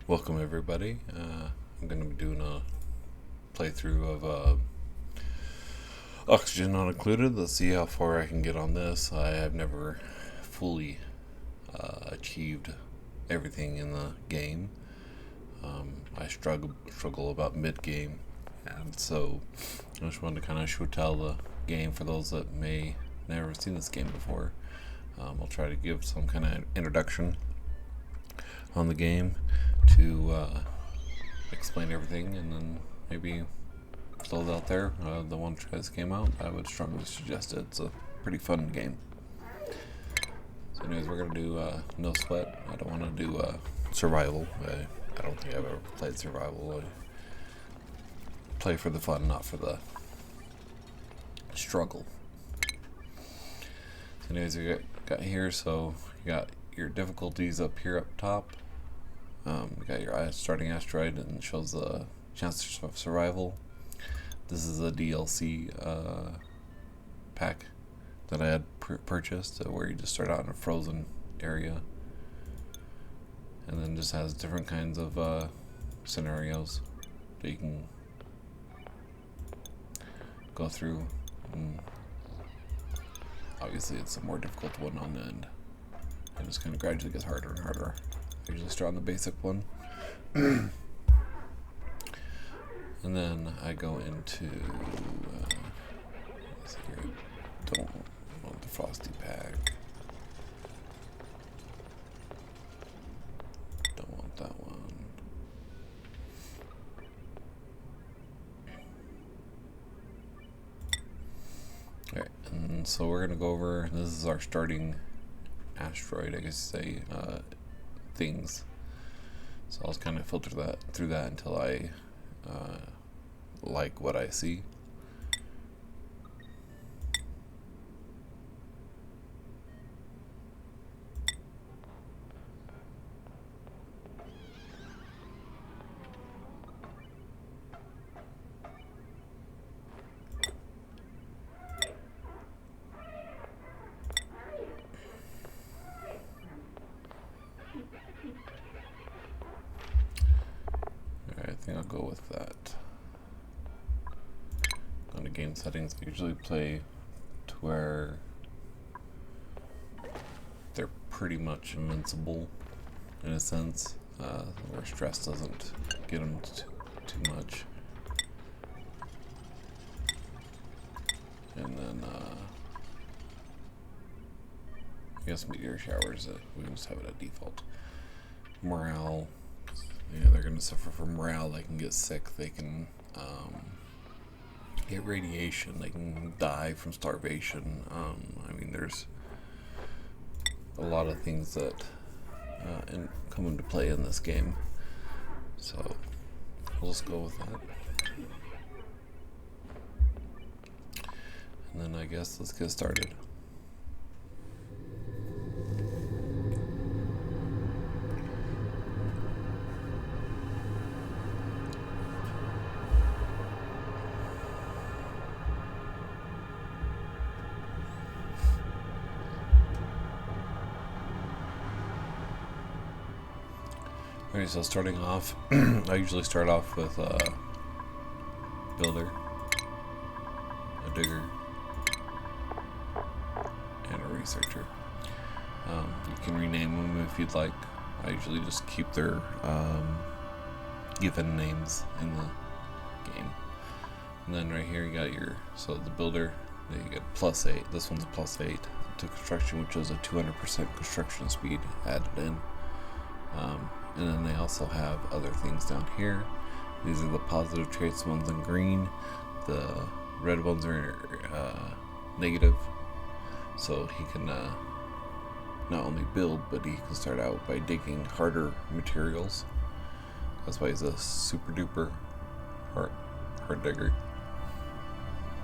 Welcome everybody. I'm going to be doing a playthrough of Oxygen Not Included. Let's see how far I can get on this. I have never fully achieved everything in the game. I struggle about mid-game, and so I just wanted to kind of show tell the game for those that may never seen this game before. I'll try to give some kind of introduction on the game to explain everything, and then maybe for those out there that want to try this game out, I would strongly suggest it. It's a pretty fun game. So anyways, we're going to do no sweat. I don't want to do survival. I don't think I've ever played survival. I play for the fun, not for the struggle. So anyways, we got here, so you got your difficulties up here up top. You got your starting asteroid, and it shows the chances of survival. This is a DLC pack that I had purchased, where you just start out in a frozen area, and then just has different kinds of scenarios that you can go through. And obviously, it's a more difficult one on the end, and just kind of gradually gets harder and harder. I usually start on the basic one. And then I go into let's see here. Don't want the frosty pack. Don't want that one. Alright, and so we're gonna go over, this is our starting asteroid, I guess say, things. So I'll just kind of filter that through that until I like what I see. I think I'll go with that. Go to game settings. I usually play to where they're pretty much invincible, in a sense, where stress doesn't get them too much. And then I guess meteor showers, we can just have it at default. Morale. Yeah, they're going to suffer from morale. They can get sick. They can get radiation. They can die from starvation. I mean, there's a lot of things that come into play in this game. So we'll just go with that. And then I guess let's get started. Alright, so starting off, I usually start off with a builder, a digger, and a researcher. You can rename them if you'd like. I usually just keep their given names in the game. And then right here you got your, so the builder, you get +8. This one's a +8 to construction, which is a 200% construction speed added in. And then they also have other things down here. These are the positive traits ones in green. The red ones are negative. So he can not only build, but he can start out by digging harder materials. That's why he's a super duper hard digger.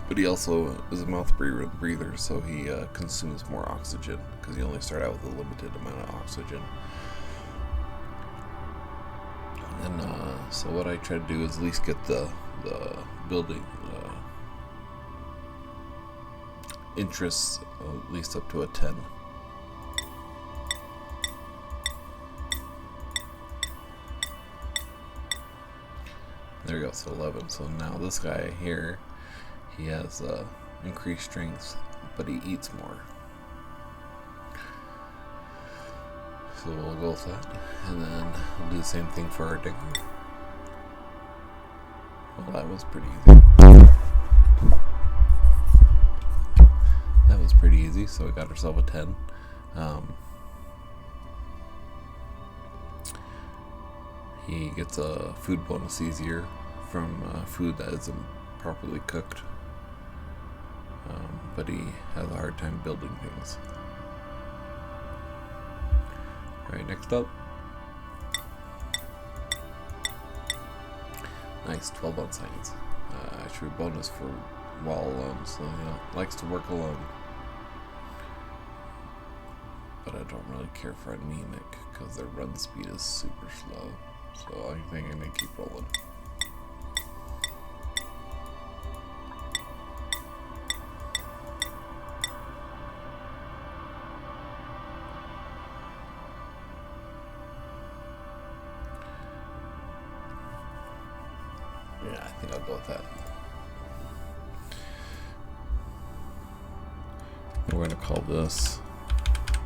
But he also is a mouth breather, so he consumes more oxygen, because you only start out with a limited amount of oxygen. And so what I try to do is at least get the building interests at least up to a 10. There we go, so 11. So now this guy here, he has increased strength, but he eats more. So we'll go with that, and then we'll do the same thing for our digger. Well, that was pretty easy. That was pretty easy, so we got ourselves a 10. He gets a food bonus easier from food that isn't properly cooked, but he has a hard time building things. Alright, next up. Nice, 12 on science. Actually, bonus for while alone, so he likes to work alone. But I don't really care for anemic because their run speed is super slow. So I think I'm gonna keep rolling. Yeah, I think I'll go with that. We're gonna call this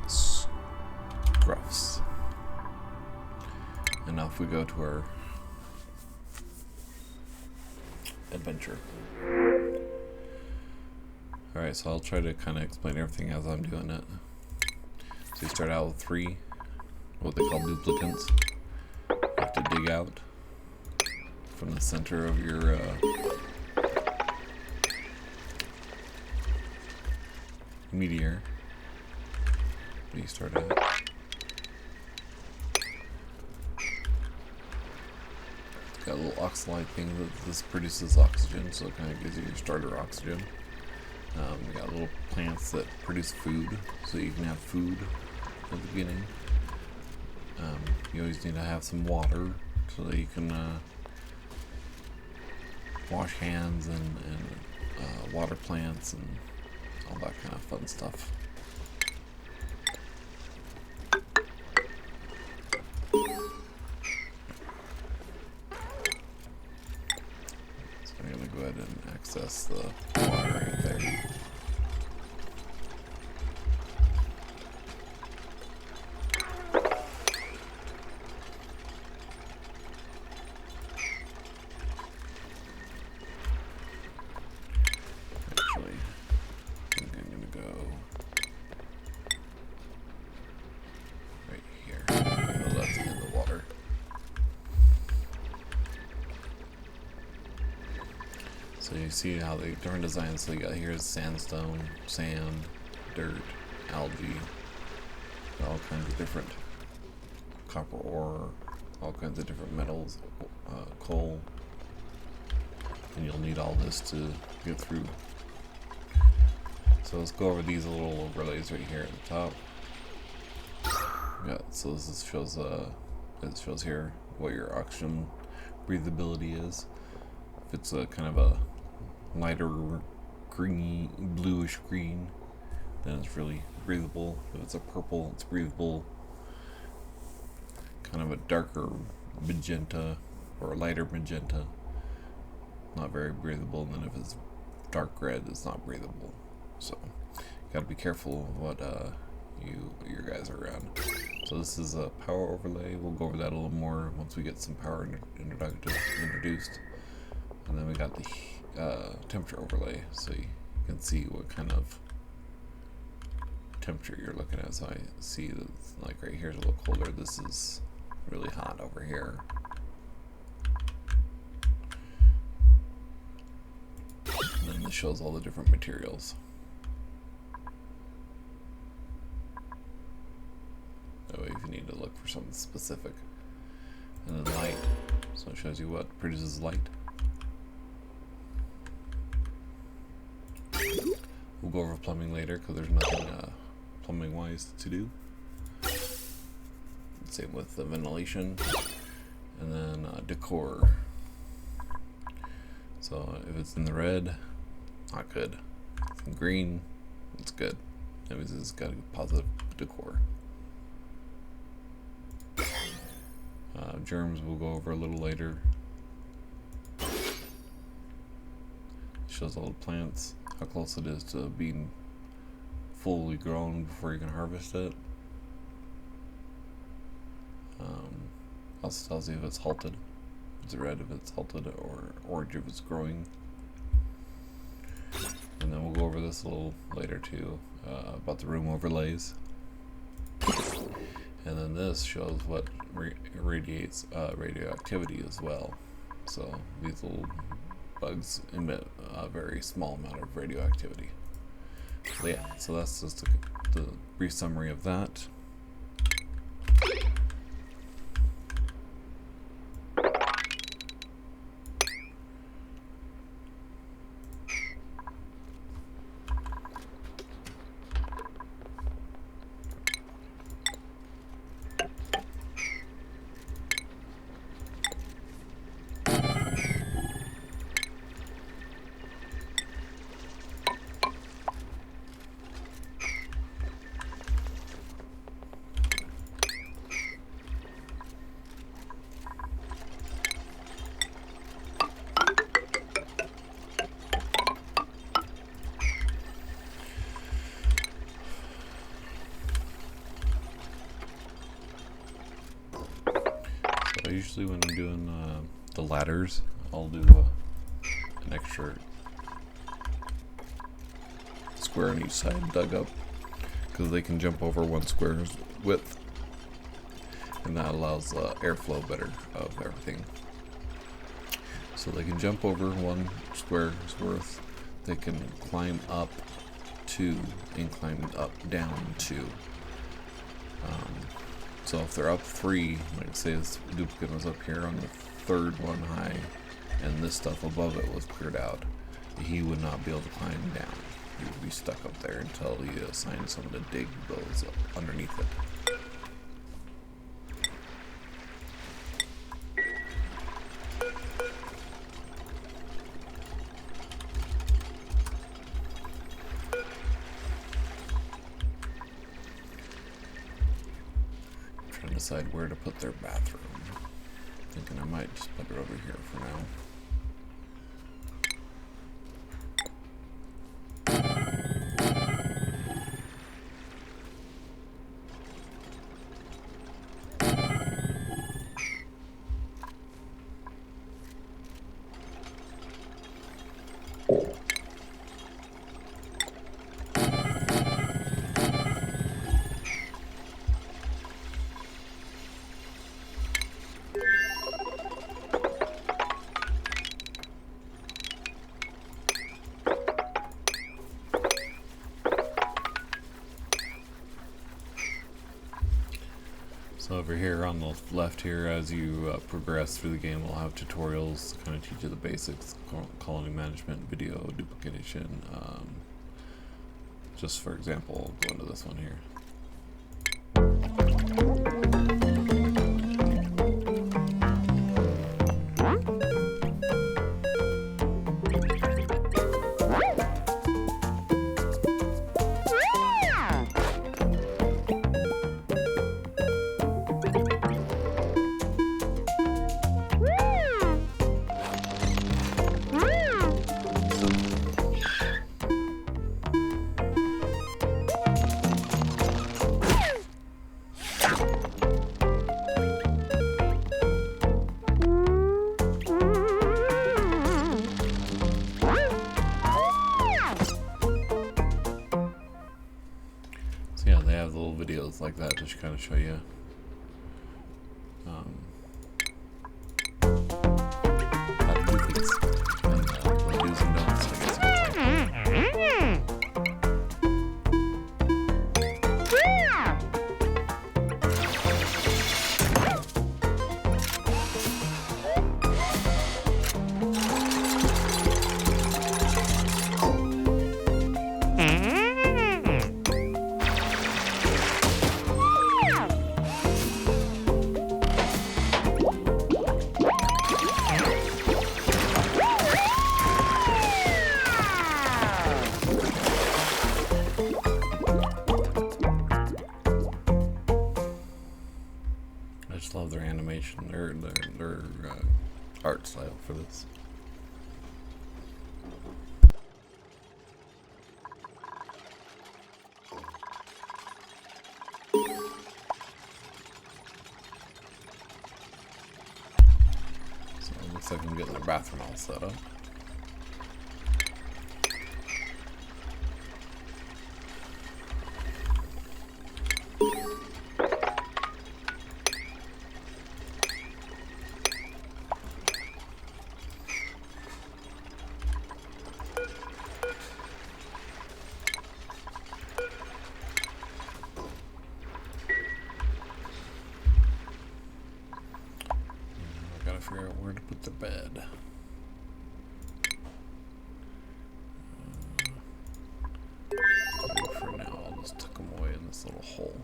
Scruffs. And now if we go to our adventure. Alright, so I'll try to kind of explain everything as I'm doing it. So you start out with 3, what they call duplicants. You have to dig out from the center of your meteor. You start out. Got a little oxalite thing that this produces oxygen, so it kind of gives you your starter oxygen. You got little plants that produce food, so you can have food at the beginning. You always need to have some water so that you can wash hands and water plants and all that kind of fun stuff. I'm going to go ahead and access the water right there. Actually, I think I'm going to go right here. Oh, that's in the water. So you see how the different designs, so you got here is sandstone, sand, dirt, algae, all kinds of different copper ore, all kinds of different metals, coal, and you'll need all this to get through. So let's go over these little overlays right here at the top. Yeah, so this shows it shows here what your oxygen breathability is. If it's a kind of a lighter greeny, bluish green, then it's really breathable. If it's a purple, it's breathable. Kind of a darker magenta or a lighter magenta, not very breathable. And then if it's dark red, it's not breathable. So you gotta be careful of what your guys are around. So this is a power overlay. We'll go over that a little more once we get some power introduced. And then we got the temperature overlay, so you can see what kind of temperature you're looking at. So I see that, like, right here is a little colder. This is really hot over here. And then this shows all the different materials. That way if you need to look for something specific. And then light, so it shows you what produces light. We'll go over plumbing later because there's nothing plumbing wise to do. Same with the ventilation, and then decor. So if it's in the red, not good. If it's in green, it's good. That means it's got a positive decor. Germs we'll go over a little later. shows all the plants, how close it is to being fully grown before you can harvest it. Also tells you if it's halted. It's red if it's halted, or orange if it's growing. And then we'll go over this a little later too, about the room overlays. And then this shows what radiates radioactivity as well. So these little bugs emit a very small amount of radioactivity. So yeah, so that's just the brief summary of that. Usually when I'm doing the ladders, I'll do an extra square on each side dug up, because they can jump over one square's width, and that allows airflow better of everything. So they can jump over one square's worth, they can climb up 2 and climb up down 2. So if they're up 3, like say this duplicate was up here on the 3rd one high, and this stuff above it was cleared out, he would not be able to climb down. He would be stuck up there until you assign someone to dig those underneath it. Decide where to put their bathroom. Thinking I might just put it over here for now. So over here on the left here, as you progress through the game, we'll have tutorials to kind of teach you the basics, colony management, video, duplication. Just for example, I'll go into this one here. Yeah, they have little videos like that to kind of show you how to do things and what do's and don'ts, I guess. I just love their animation, their art style for this. looks like I'm getting the bathroom all set up. Gotta figure out where to put the bed. For now, I'll just tuck them away in this little hole.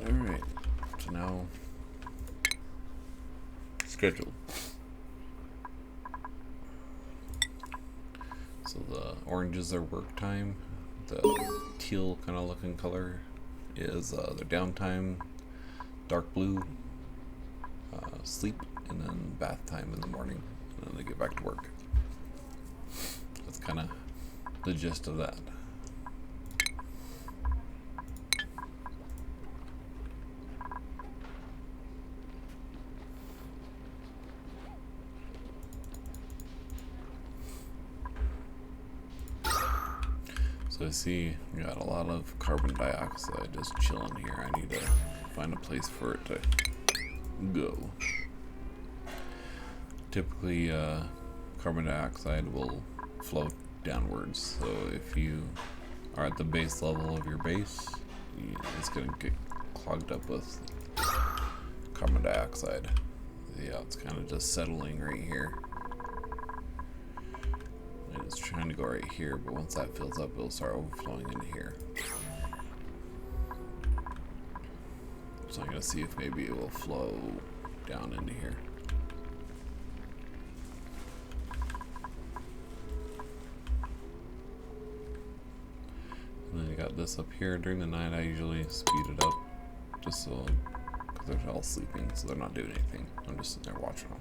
Alright, so now scheduled. So the orange is their work time, the teal kind of looking color is their downtime, dark blue, sleep, and then bath time in the morning, and then they get back to work. That's kind of the gist of that. So I see we got a lot of carbon dioxide just chilling here. I need to find a place for it to go. Typically, carbon dioxide will flow downwards. So if you are at the base level of your base, it's going to get clogged up with carbon dioxide. Yeah, it's kind of just settling right here. It's trying to go right here, but once that fills up, it'll start overflowing into here. So I'm going to see if maybe it will flow down into here. And then you got this up here. During the night, I usually speed it up, just so, because they're all sleeping, so they're not doing anything. I'm just sitting there watching them.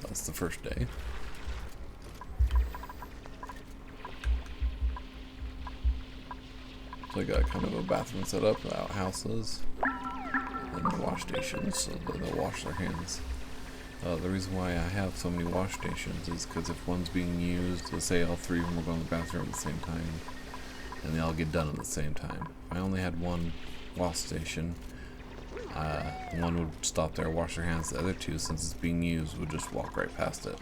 That's the first day. So I got kind of a bathroom set up, the outhouses, and the wash stations, so that they'll wash their hands. The reason why I have so many wash stations is because if one's being used, let's say all three of them will go in the bathroom at the same time, and they all get done at the same time. If I only had one wash station, one would stop there, wash their hands. The other two, since it's being used, would just walk right past it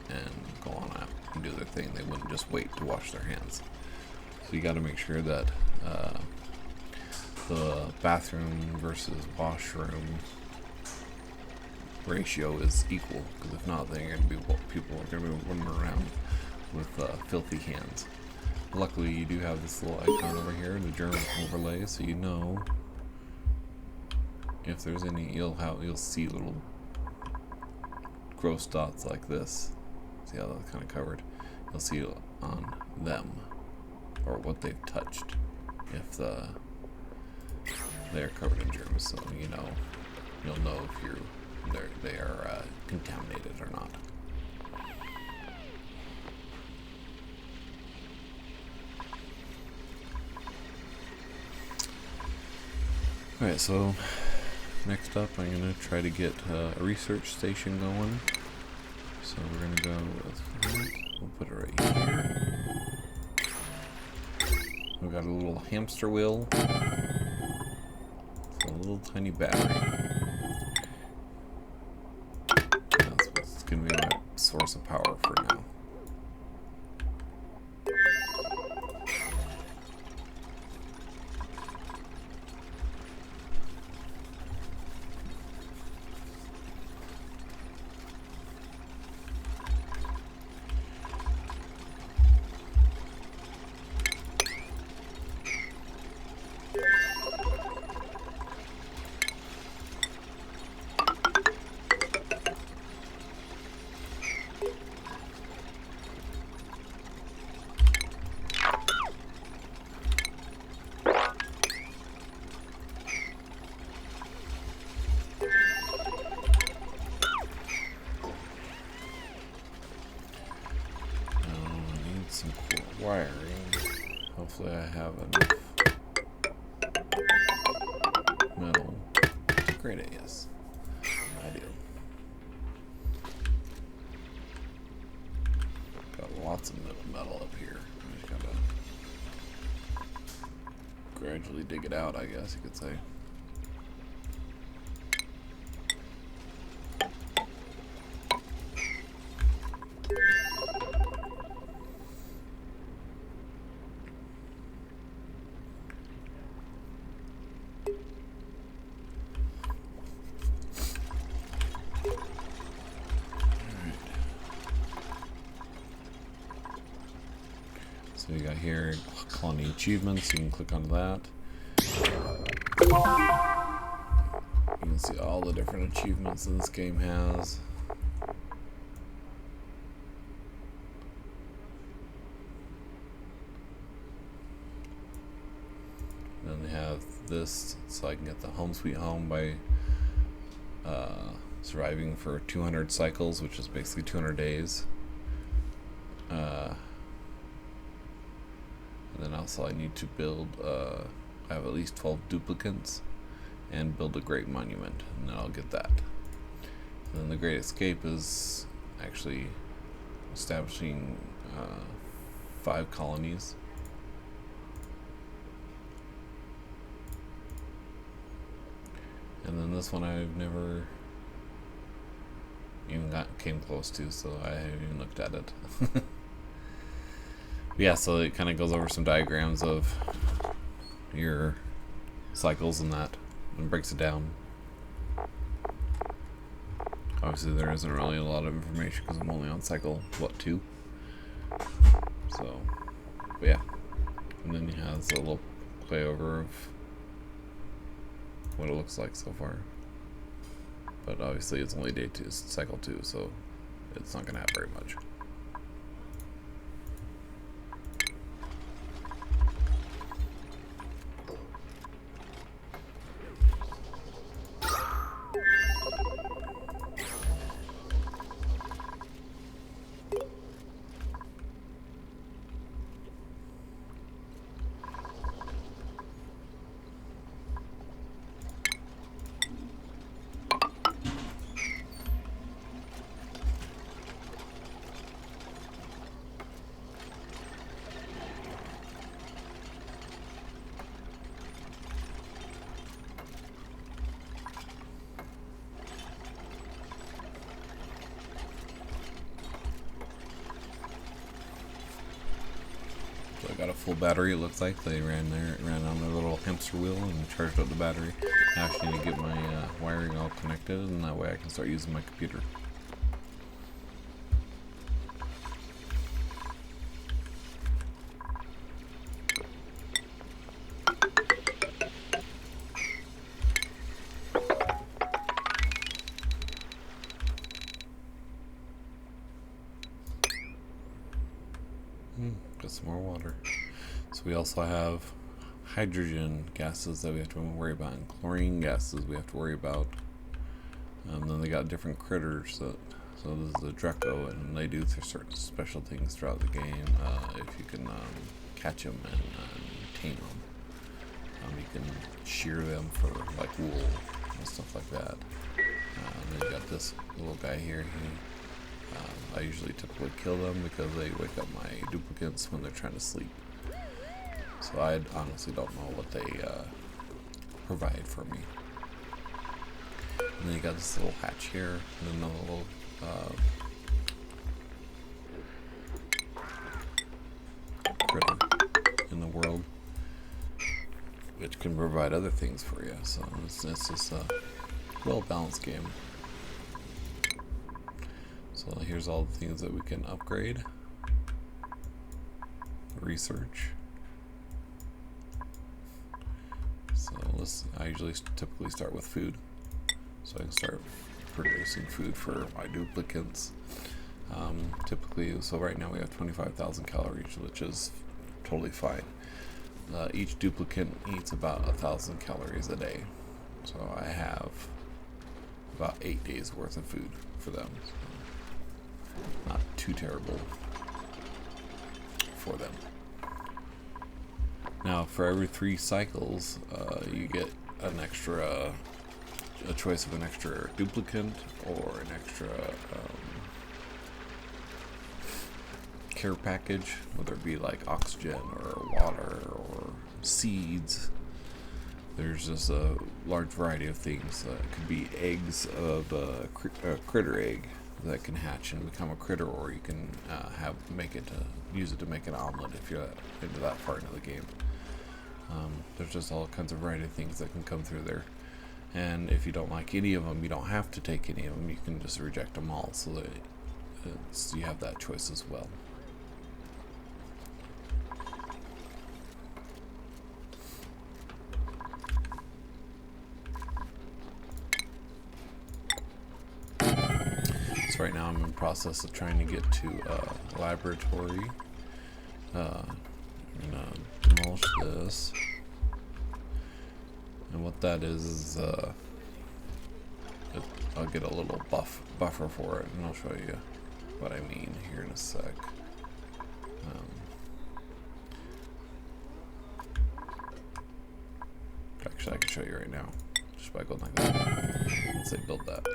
and go on out and do their thing. They wouldn't just wait to wash their hands. So you got to make sure that the bathroom versus washroom ratio is equal, because if not, then people are going to be running around with filthy hands. Luckily, you do have this little icon over here, the germ overlay, so you know if there's any, you'll see little gross dots like this. See how that's kind of covered? You'll see it on them, or what they've touched, if they're covered in germs. So you'll know if they are contaminated or not. All right, so next up, I'm going to try to get a research station going. So we're going to go with, we'll put it right here. We've got a little hamster wheel. A little tiny battery. That's what's going to be my source of power for now. hopefully I have enough metal to create it. Yes, I do. Got lots of metal up here. I just gotta gradually dig it out, I guess you could say. So you got here colony achievements, you can click on that. You can see all the different achievements that this game has. And then they have this, so I can get the Home Sweet Home by surviving for 200 cycles, which is basically 200 days. And then also I need to build, I have at least 12 duplicates and build a great monument, and then I'll get that. And then the Great Escape is actually establishing 5 colonies. And then this one I've never even came close to, so I haven't even looked at it. Yeah, so it kind of goes over some diagrams of your cycles and that, and breaks it down. Obviously there isn't really a lot of information because I'm only on cycle, 2? So, but yeah. And then he has a little play over of what it looks like so far. But obviously it's only day 2, cycle 2, so it's not going to have very much. So I got a full battery, it looks like. They ran on their little hamster wheel and charged up the battery. Now I just need to get my wiring all connected, and that way I can start using my computer. Got some more water. So we also have hydrogen gases that we have to worry about, and chlorine gases we have to worry about. Then they got different critters that, so this is a Draco, and they do certain special things throughout the game. If you can catch them and tame them, you can shear them for like wool and stuff like that. Then you got this little guy here. I usually typically kill them because they wake up my duplicates when they're trying to sleep. So I honestly don't know what they provide for me. And then you got this little hatch here, and then a little critter in the world, which can provide other things for you. So it's just a well-balanced game. So here's all the things that we can upgrade. Research. So I usually typically start with food. So I can start producing food for my duplicates. Typically, so right now we have 25,000 calories, which is totally fine. Each duplicate eats about 1,000 calories a day. So I have about 8 days worth of food for them. So not too terrible for them. Now, for every 3 cycles, you get an extra, a choice of an extra duplicant or an extra care package, whether it be like oxygen or water or seeds. There's just a large variety of things. It could be eggs of a critter egg that can hatch and become a critter, or you can use it to make an omelet if you're into that part of the game. There's just all kinds of variety of things that can come through there. And if you don't like any of them, you don't have to take any of them. You can just reject them all, so that you have that choice as well. So right now I'm in the process of trying to get to laboratory. I'm gonna demolish this. And what that is I'll get a little buffer for it, and I'll show you what I mean here in a sec. Actually, I can show you right now, just by going like that. Let's say build that.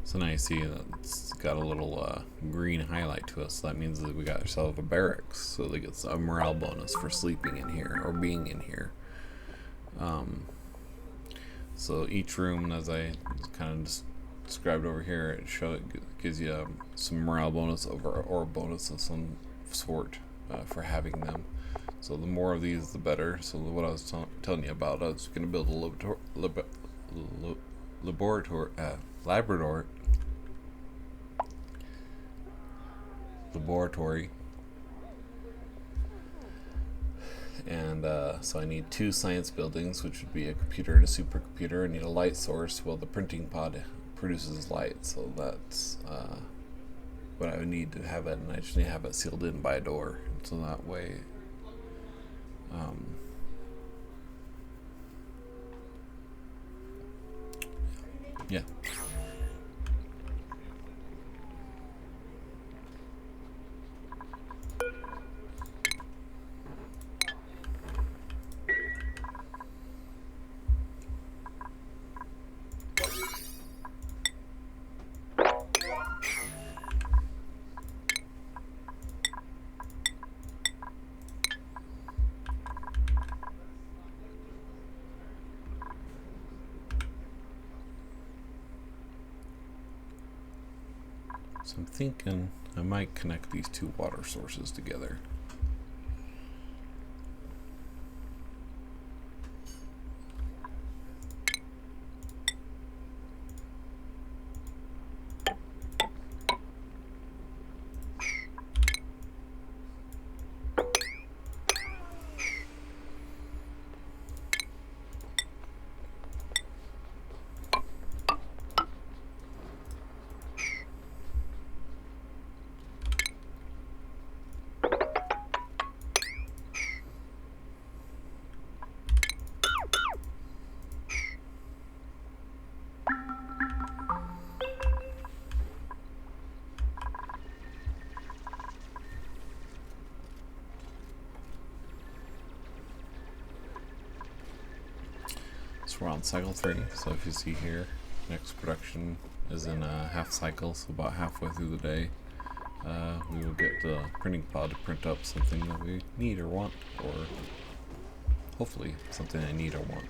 So now you see that it's got a little green highlight to it, so that means that we got ourselves a barracks, so they get a morale bonus for sleeping in here, or being in here. So each room, as I kind of just described over here, it gives you some morale bonus or bonus of some sort for having them. So the more of these, the better. So what I was telling you about, I was going to build a laboratory, and so I need 2 science buildings, which would be a computer and a supercomputer. I need a light source. Well, the printing pod produces light, so that's what I would need to have it, and I just need to have it sealed in by a door, so that way yeah. So I'm thinking I might connect these 2 water sources together. So we're on cycle 3, so if you see here, next production is in a half cycle, so about halfway through the day we will get the printing pod to print up something that we need or want, or hopefully something I need or want.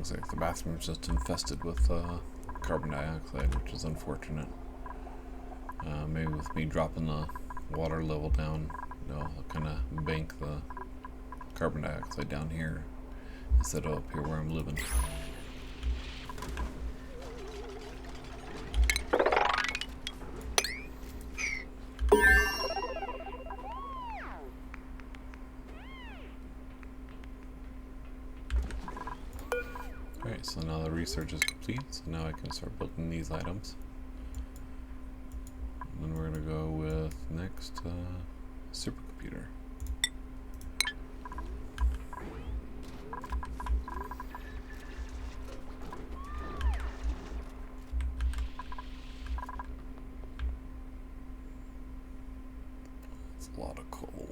Looks like the bathroom's just infested with carbon dioxide, which is unfortunate. Maybe with me dropping the water level down, I'll kind of bank the carbon dioxide down here instead of up here where I'm living. Alright, so now the research is complete, so now I can start building these items. And then we're going to go with next supercomputer. It's a lot of coal.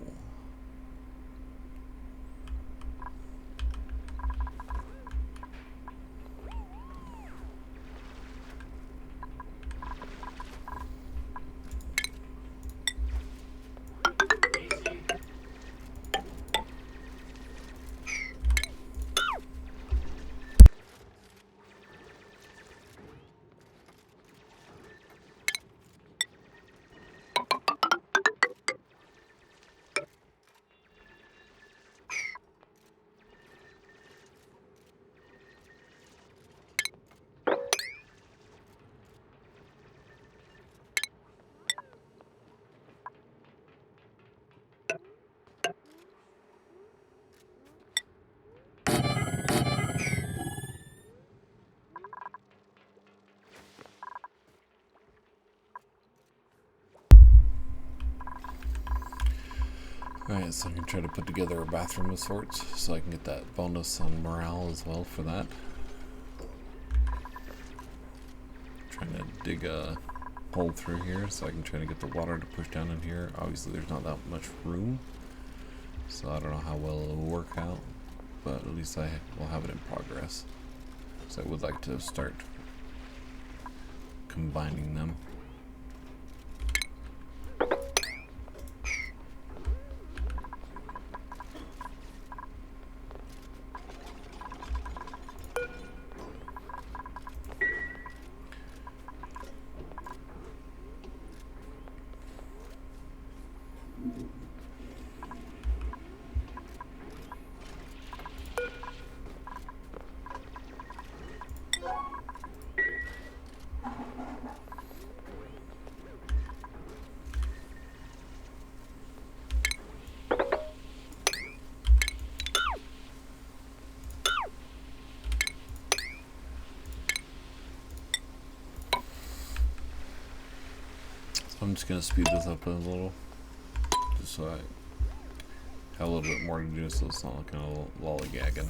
Alright, so I can try to put together a bathroom of sorts, so I can get that bonus on morale as well for that. Trying to dig a hole through here so I can try to get the water to push down in here. Obviously there's not that much room, so I don't know how well it'll work out, but at least I will have it in progress. So I would like to start combining them. I'm just going to speed this up a little, just so I have a little bit more to do so it's not looking a little lollygagging.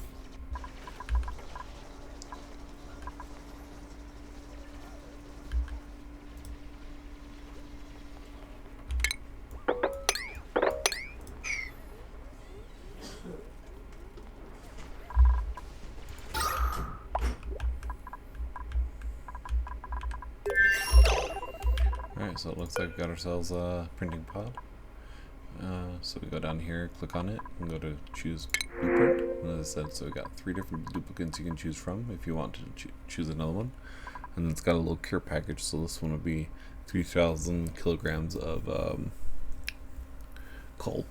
Alright, so it looks like we got ourselves a printing pod. So we go down here, click on it, and go to choose blueprint. And as I said, so we got 3 different duplicates you can choose from if you want to choose another one. And then it's got a little care package, so this one will be 3,000 kilograms of coal.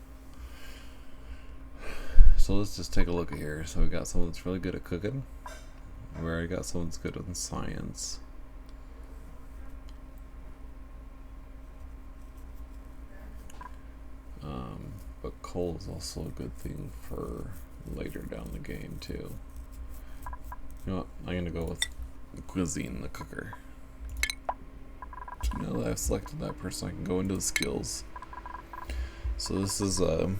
So let's just take a look at here. So we got someone that's really good at cooking. We already got someone that's good in science. But coal is also a good thing for later down the game too. You know what? I'm gonna go with cuisine, the cooker. Now that I've selected that person, I can go into the skills. So this is the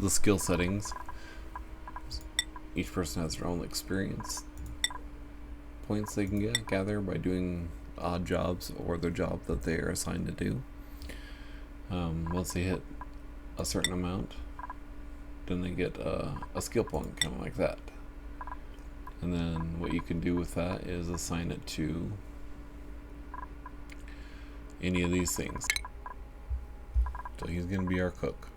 skill settings. Each person has their own experience points they can gather by doing odd jobs or the job that they are assigned to do. Once they hit a certain amount, then they get a skill point, kind of like that. And then what you can do with that is assign it to any of these things. So he's going to be our cook.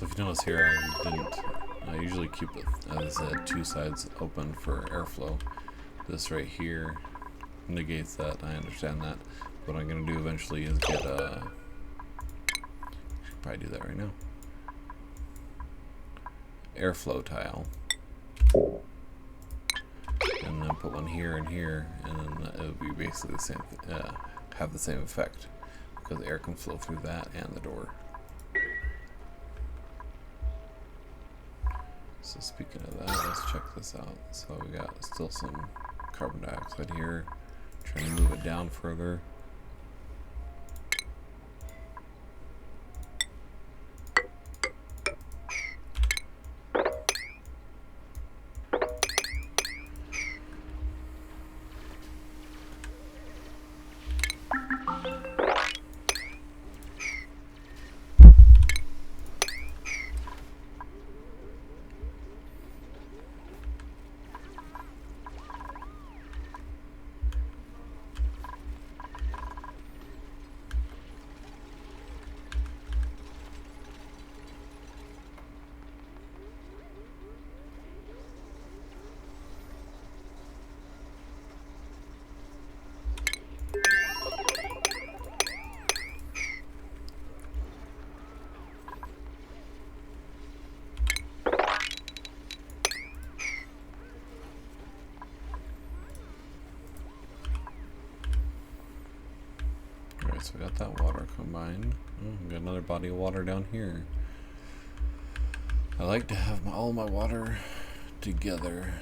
So if you notice here, I usually keep it, as I said, two sides open for airflow. This right here negates that. I understand that. What I'm going to do eventually is get a, I should probably do that right now, airflow tile, and then put one here and here, and then it would be basically the same, have the same effect, because air can flow through that and the door. So speaking of that, let's check this out. So we got still some carbon dioxide here. Trying to move it down further. Alright, so we got that water combined. Oh, we got another body of water down here. I like to have all my water together.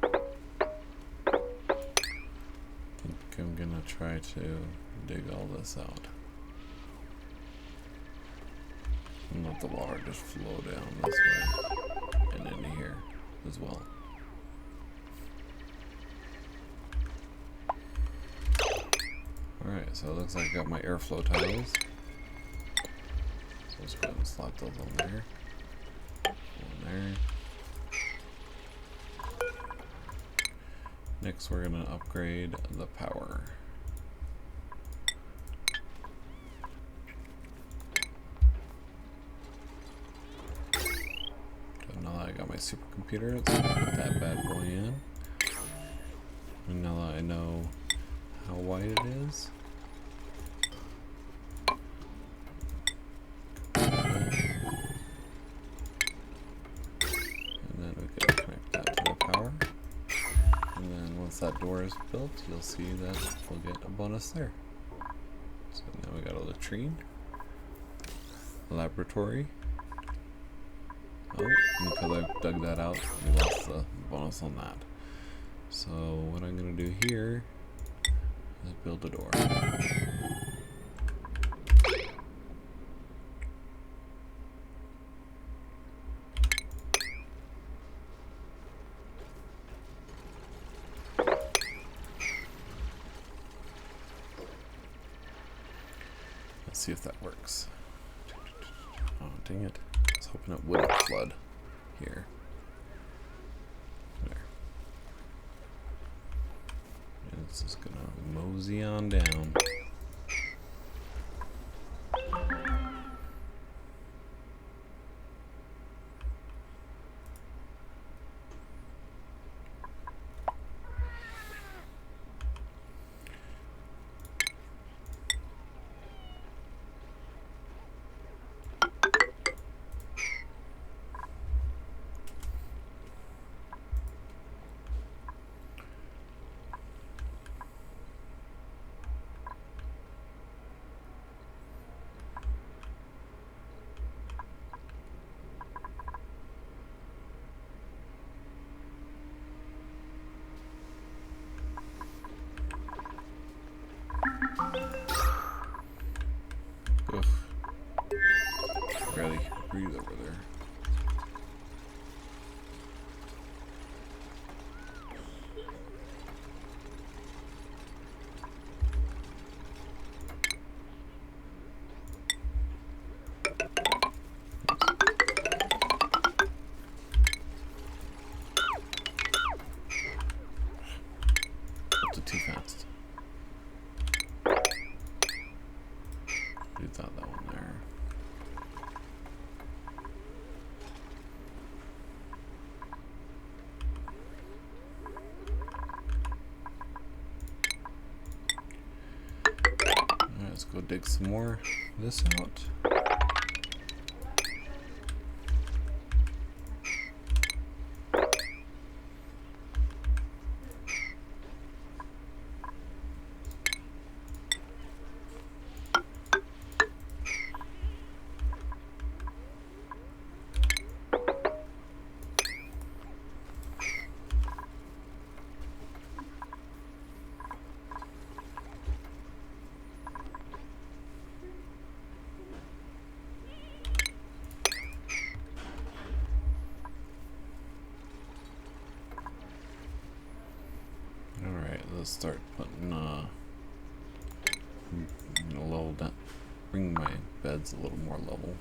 I think I'm gonna try to dig all this out. And let the water just flow down this way and into here as well. Alright, so it looks like I got my airflow tiles. So let's go ahead and slot those on there. On there. Next we're going to upgrade the power. Now that I got my supercomputer, let's put that bad boy in. And now that I know how wide it is, and then we can connect that to the power. And then once that door is built, you'll see that we'll get a bonus there. So now we got a latrine, laboratory. Oh, because I dug that out, we lost the bonus on that. So what I'm going to do here is build a door. Let's see if that works. Oh, dang it. I was hoping it wouldn't flood here. There. And it's just gonna mosey on down. Leave that one there. Alright, let's go dig some more of this out. Alright, let's start putting a level down. Bring my beds a little more level.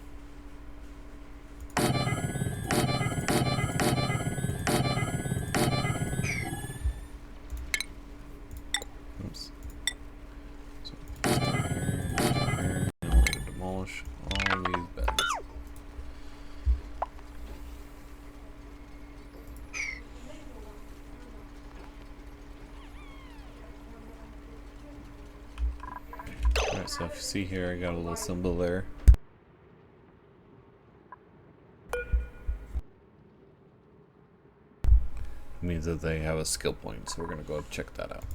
Oops. So start here, and we're gonna demolish all these beds. Alright, so if you see here, I got a little symbol there. It means that they have a skill point, so we're gonna go check that out.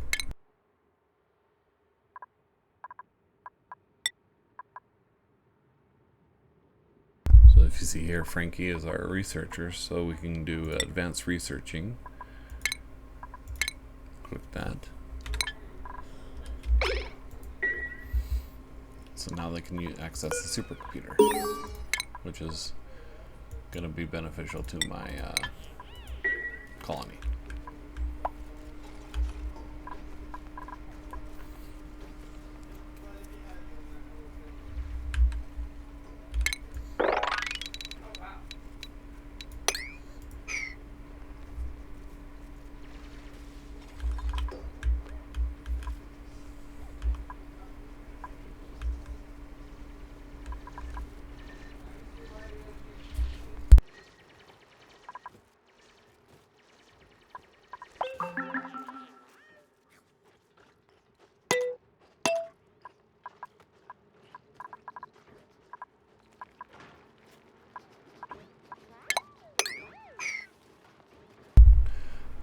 So if you see here, Frankie is our researcher, so we can do advanced researching. Click that. So now they can access the supercomputer, which is going to be beneficial to my colony.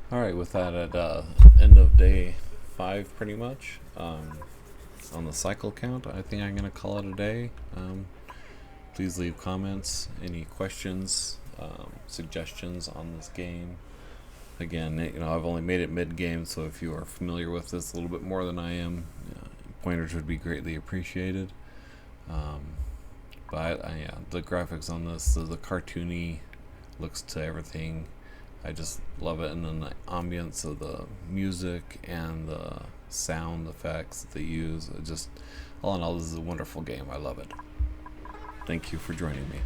Alright, with that at end of day 5 pretty much, on the cycle count, I think I'm going to call it a day. Please leave comments, any questions, suggestions on this game. Again, I've only made it mid-game, so if you are familiar with this a little bit more than I am, pointers would be greatly appreciated. But yeah, the graphics on this, the cartoony looks to everything. I just love it, and then the ambience of the music and the sound effects that they use. Just all in all, this is a wonderful game. I love it. Thank you for joining me.